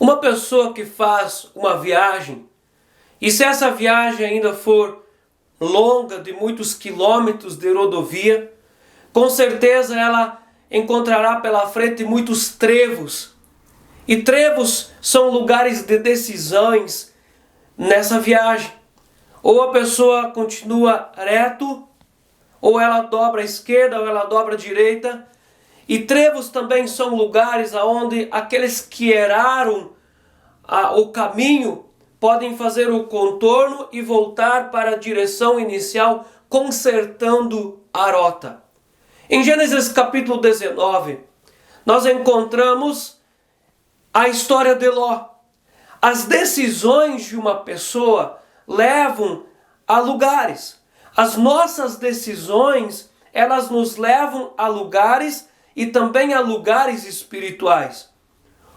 Uma pessoa que faz uma viagem, e se essa viagem ainda for longa, de muitos quilômetros de rodovia, com certeza ela encontrará pela frente muitos trevos. E trevos são lugares de decisões nessa viagem. Ou a pessoa continua reto, ou ela dobra à esquerda, ou ela dobra à direita. E trevos também são lugares onde aqueles que erraram o caminho podem fazer o contorno e voltar para a direção inicial, consertando a rota. Em Gênesis capítulo 19, nós encontramos a história de Ló. As decisões de uma pessoa levam a lugares. As nossas decisões, elas nos levam a lugares e também a lugares espirituais.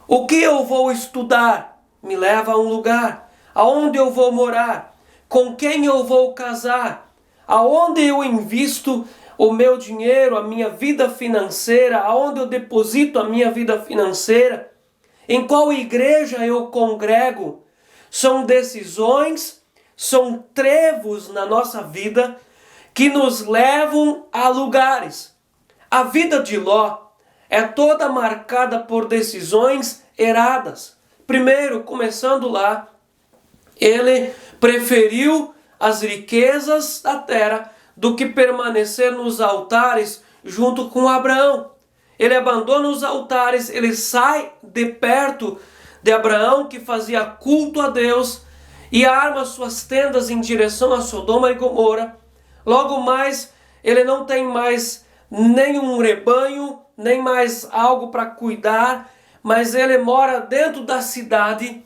O que eu vou estudar me leva a um lugar. Aonde eu vou morar? Com quem eu vou casar? Aonde eu invisto o meu dinheiro, a minha vida financeira? Aonde eu deposito a minha vida financeira? Em qual igreja eu congrego? São decisões, são trevos na nossa vida que nos levam a lugares. A vida de Ló é toda marcada por decisões erradas. Primeiro, começando lá, ele preferiu as riquezas da terra do que permanecer nos altares junto com Abraão. Ele abandona os altares, ele sai de perto de Abraão, que fazia culto a Deus, e arma suas tendas em direção a Sodoma e Gomorra. Logo mais, ele não tem mais nenhum rebanho, nem mais algo para cuidar, mas ele mora dentro da cidade.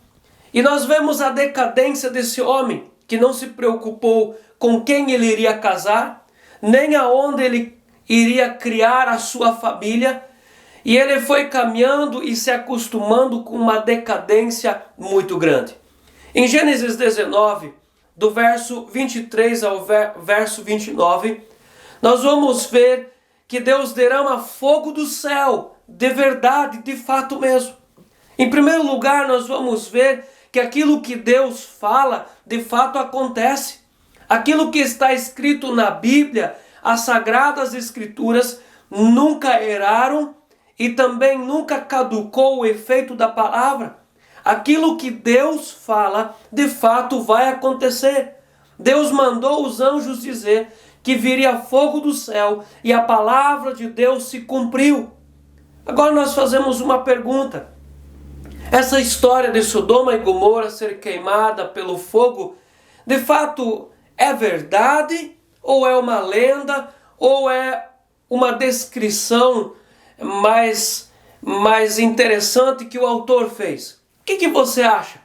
E nós vemos a decadência desse homem, que não se preocupou com quem ele iria casar, nem aonde ele iria criar a sua família. E ele foi caminhando e se acostumando com uma decadência muito grande. Em Gênesis 19, do verso 23 ao verso 29, nós vamos ver que Deus derrama fogo do céu, de verdade, de fato mesmo. Em primeiro lugar, nós vamos ver que aquilo que Deus fala, de fato acontece. Aquilo que está escrito na Bíblia, as Sagradas Escrituras, nunca erraram e também nunca caducou o efeito da palavra. Aquilo que Deus fala, de fato vai acontecer. Deus mandou os anjos dizer que viria fogo do céu e a palavra de Deus se cumpriu. Agora nós fazemos uma pergunta. Essa história de Sodoma e Gomorra ser queimada pelo fogo, de fato é verdade? Ou é uma lenda? Ou é uma descrição mais interessante que o autor fez? O que você acha?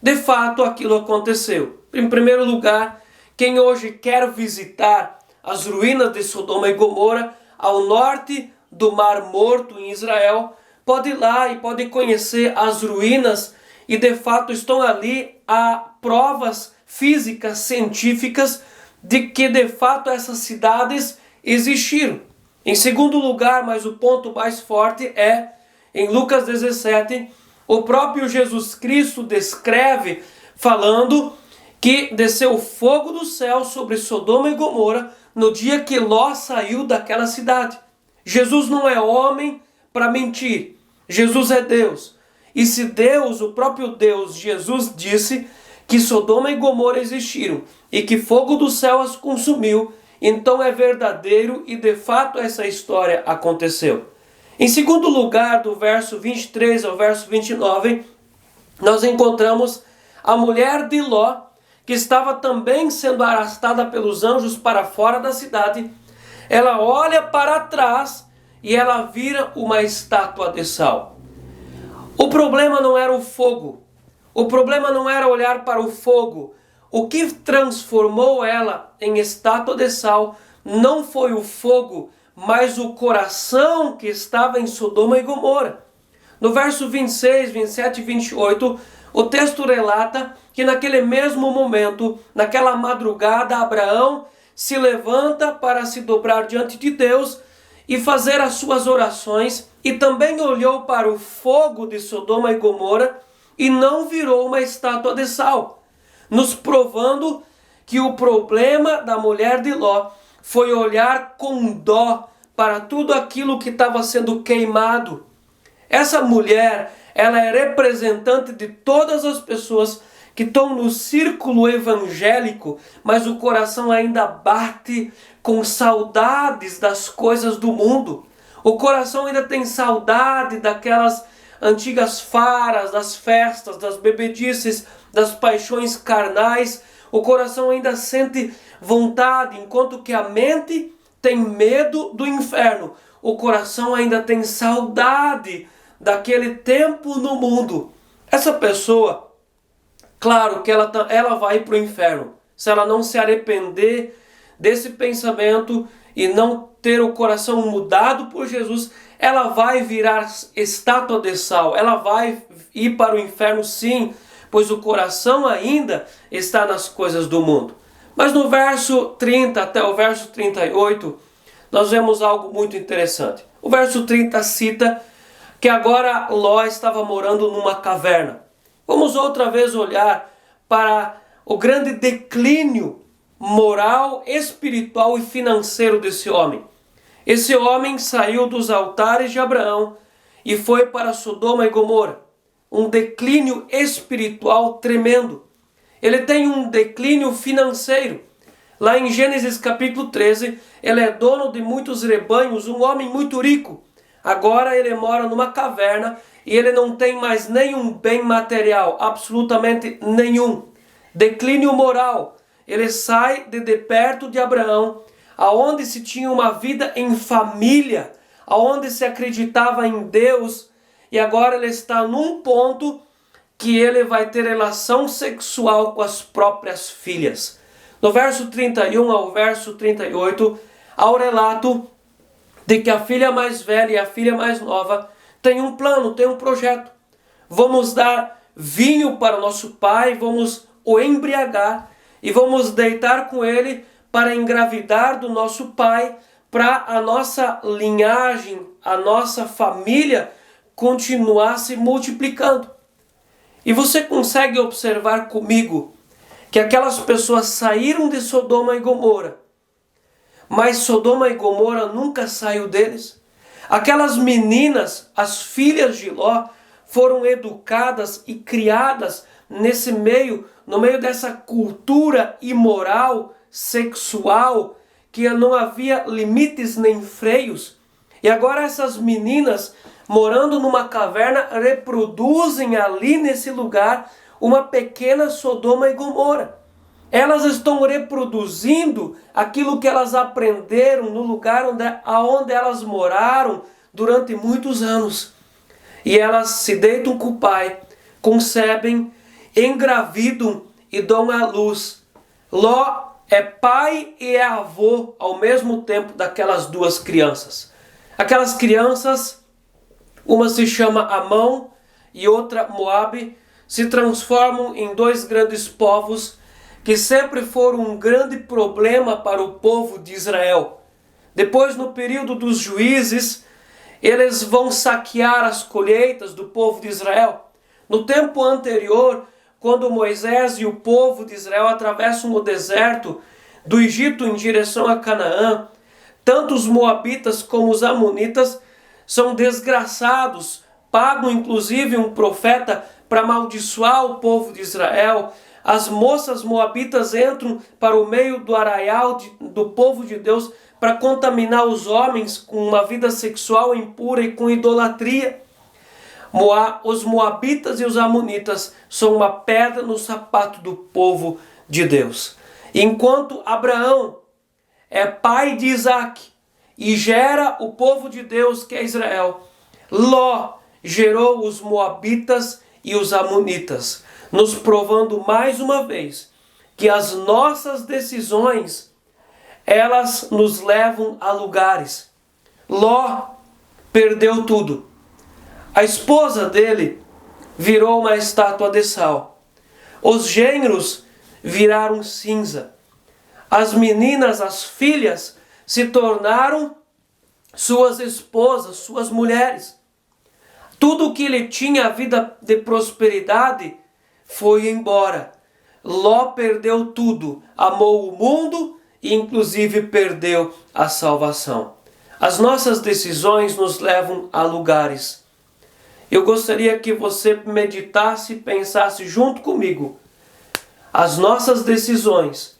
De fato, aquilo aconteceu. Em primeiro lugar, quem hoje quer visitar as ruínas de Sodoma e Gomorra, ao norte do Mar Morto, em Israel, pode ir lá e pode conhecer as ruínas, e de fato estão ali há provas físicas, científicas, de que de fato essas cidades existiram. Em segundo lugar, mas o ponto mais forte é, em Lucas 17, o próprio Jesus Cristo descreve, falando que desceu fogo do céu sobre Sodoma e Gomorra no dia que Ló saiu daquela cidade. Jesus não é homem para mentir. Jesus é Deus. E se Deus, o próprio Deus, Jesus, disse que Sodoma e Gomorra existiram e que fogo do céu as consumiu, então é verdadeiro e de fato essa história aconteceu. Em segundo lugar, do verso 23 ao verso 29, nós encontramos a mulher de Ló, que estava também sendo arrastada pelos anjos para fora da cidade. Ela olha para trás e ela vira uma estátua de sal. O problema não era o fogo. O problema não era olhar para o fogo. O que transformou ela em estátua de sal não foi o fogo, mas o coração que estava em Sodoma e Gomorra. No verso 26, 27 e 28, o texto relata que naquele mesmo momento, naquela madrugada, Abraão se levanta para se dobrar diante de Deus e fazer as suas orações e também olhou para o fogo de Sodoma e Gomorra e não virou uma estátua de sal, nos provando que o problema da mulher de Ló foi olhar com dó para tudo aquilo que estava sendo queimado. Essa mulher, ela é representante de todas as pessoas que estão no círculo evangélico, mas o coração ainda bate com saudades das coisas do mundo. O coração ainda tem saudade daquelas antigas faras, das festas, das bebedices, das paixões carnais. O coração ainda sente vontade, enquanto que a mente tem medo do inferno. O coração ainda tem saudade daquele tempo no mundo. Essa pessoa, claro que ela vai para o inferno. Se ela não se arrepender desse pensamento e não ter o coração mudado por Jesus, ela vai virar estátua de sal. Ela vai ir para o inferno, sim, pois o coração ainda está nas coisas do mundo. Mas no verso 30 até o verso 38, nós vemos algo muito interessante. O verso 30 cita que agora Ló estava morando numa caverna. Vamos outra vez olhar para o grande declínio moral, espiritual e financeiro desse homem. Esse homem saiu dos altares de Abraão e foi para Sodoma e Gomorra. Um declínio espiritual tremendo. Ele tem um declínio financeiro. Lá em Gênesis capítulo 13, ele é dono de muitos rebanhos, um homem muito rico. Agora ele mora numa caverna e ele não tem mais nenhum bem material, absolutamente nenhum. Declínio moral. Ele sai de perto de Abraão, aonde se tinha uma vida em família, aonde se acreditava em Deus, e agora ele está num ponto que ele vai ter relação sexual com as próprias filhas. No verso 31 ao verso 38, há o relato de que a filha mais velha e a filha mais nova têm um plano, têm um projeto. Vamos dar vinho para o nosso pai, vamos o embriagar e vamos deitar com ele para engravidar do nosso pai, para a nossa linhagem, a nossa família continuar se multiplicando. E você consegue observar comigo que aquelas pessoas saíram de Sodoma e Gomorra, mas Sodoma e Gomorra nunca saiu deles. Aquelas meninas, as filhas de Ló, foram educadas e criadas nesse meio, no meio dessa cultura imoral, sexual, que não havia limites nem freios. E agora essas meninas, morando numa caverna, reproduzem ali nesse lugar uma pequena Sodoma e Gomorra. Elas estão reproduzindo aquilo que elas aprenderam no lugar onde elas moraram durante muitos anos. E elas se deitam com o pai, concebem, engravidam e dão à luz. Ló é pai e é avô ao mesmo tempo daquelas duas crianças. Aquelas crianças, uma se chama Amon e outra Moabe, se transformam em dois grandes povos que sempre foram um grande problema para o povo de Israel. Depois, no período dos juízes, eles vão saquear as colheitas do povo de Israel. No tempo anterior, quando Moisés e o povo de Israel atravessam o deserto do Egito em direção a Canaã, tanto os moabitas como os amonitas são desgraçados, pagam inclusive um profeta para amaldiçoar o povo de Israel. As moças moabitas entram para o meio do arraial do povo de Deus para contaminar os homens com uma vida sexual impura e com idolatria. Os moabitas e os amonitas são uma pedra no sapato do povo de Deus. Enquanto Abraão é pai de Isaac e gera o povo de Deus, que é Israel, Ló gerou os moabitas e os amonitas, nos provando mais uma vez que as nossas decisões, elas nos levam a lugares. Ló perdeu tudo. A esposa dele virou uma estátua de sal. Os genros viraram cinza. As meninas, as filhas, se tornaram suas esposas, suas mulheres. Tudo que ele tinha, a vida de prosperidade, foi embora. Ló perdeu tudo, amou o mundo e inclusive perdeu a salvação. As nossas decisões nos levam a lugares. Eu gostaria que você meditasse e pensasse junto comigo. As nossas decisões,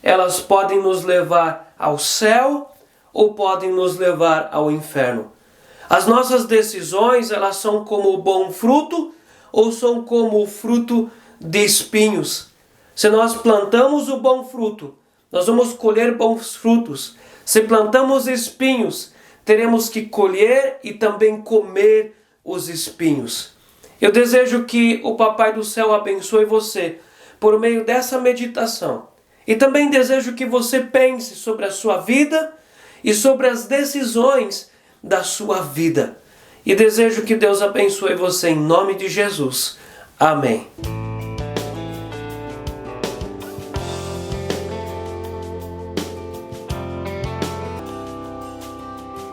elas podem nos levar ao céu ou podem nos levar ao inferno. As nossas decisões, elas são como o bom fruto ou são como o fruto de espinhos. Se nós plantamos o bom fruto, nós vamos colher bons frutos. Se plantamos espinhos, teremos que colher e também comer os espinhos. Eu desejo que o Papai do Céu abençoe você por meio dessa meditação. E também desejo que você pense sobre a sua vida e sobre as decisões da sua vida. E desejo que Deus abençoe você em nome de Jesus. Amém.